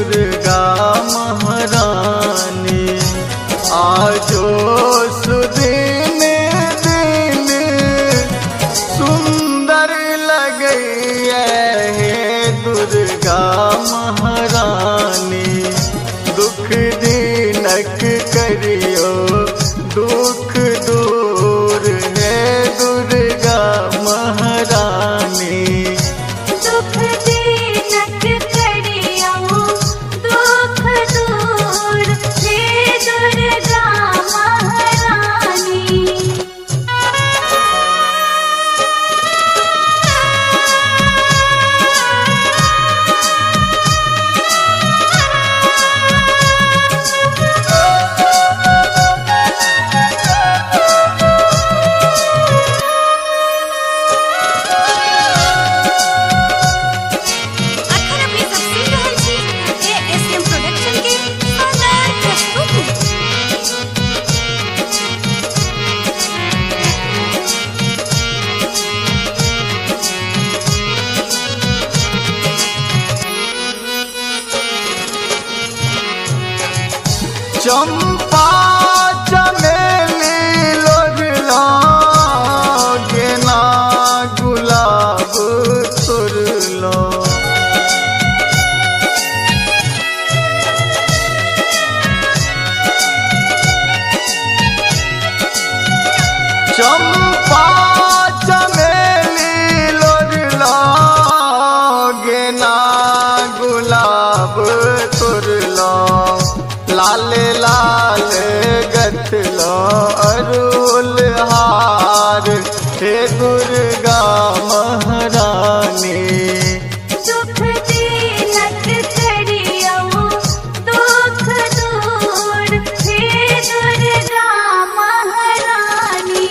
दुर्गा महारानी। आजो सुदिन दिन सुंदर लगे हे दुर्गा महारानी। दुख दीनक करियो दुख दूर है दुर्गा महारानी। दुख दीनक करियो दुख दूर हे दुर्गा महारानी। चंपा चमेली लोढ़ला गेना गुलाब तुरलो। चंपा चमेली लोढ़ला गेना गुलाब तुरलो। लाल लाल गथलो अरुल हार हे दुर्गा महारानी। दुख दीनक करियो दुख दूर हे दुर्गा महारानी।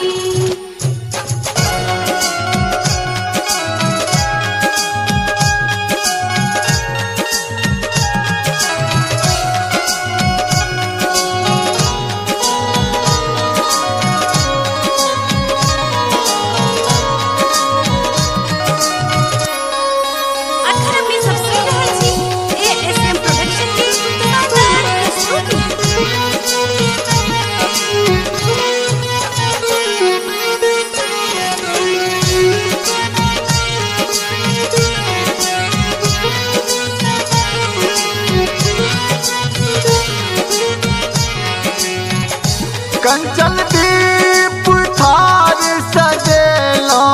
कंचन दीप थार सजेलो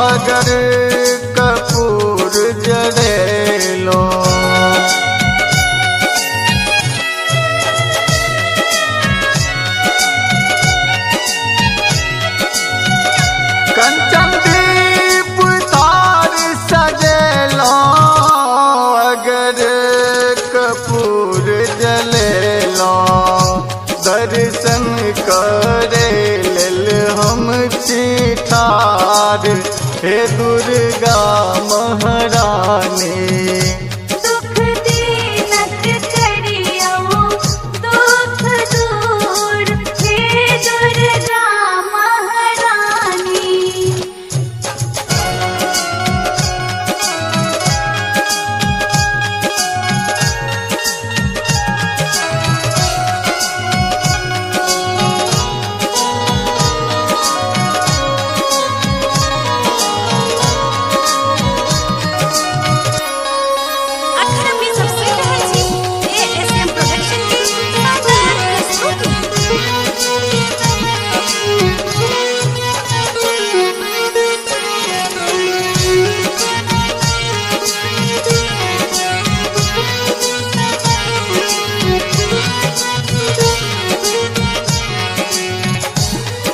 अगर कपूर जड़ेलो। कंचन दीप थार सजेलो अगर कपूर जलेलो। दर्शन करे लेल हम चिठार हे दुर्गा महारानी। दुख दीनक करियो दुख दूर हे दुर्गा महारानी।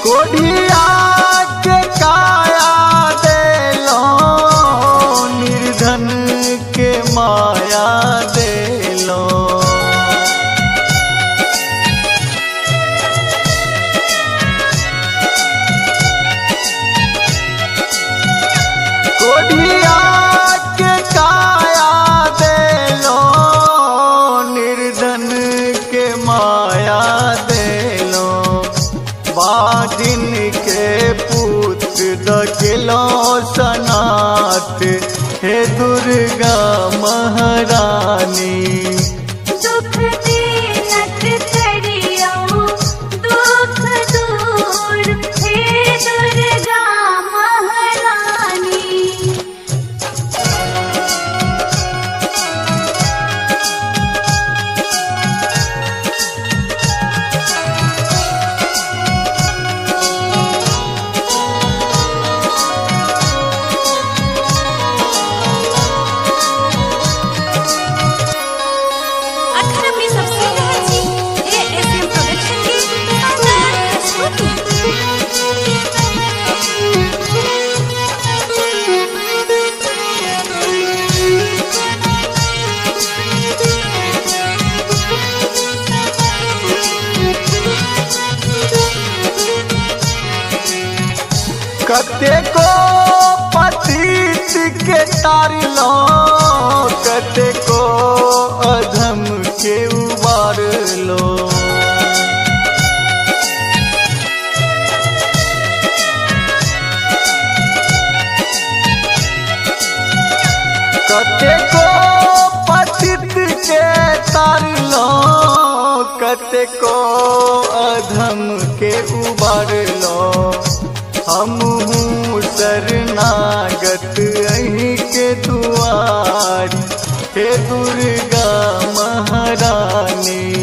कोढ़िया के काया देलो निर्धन के माया देलो। कोढ़िया के काया देलो निर्धन के माया देलो। बाजिन के पुत्र दखलो सनाथ हे दुर्गा महारानी। दुख दीनत करियो दुख दूर, हे दुर्गा महारानी। अखर अपनी सबसे रहची एएसएम प्रोडक्शन की शानदार कते को पतित के तारलो, कते को अधम के उबार लो। कते को पतित के तारलो, कते को अधम के उबार लो। हमहू शरणागत अहीं के दुआर, हे दुर्गा महारानी।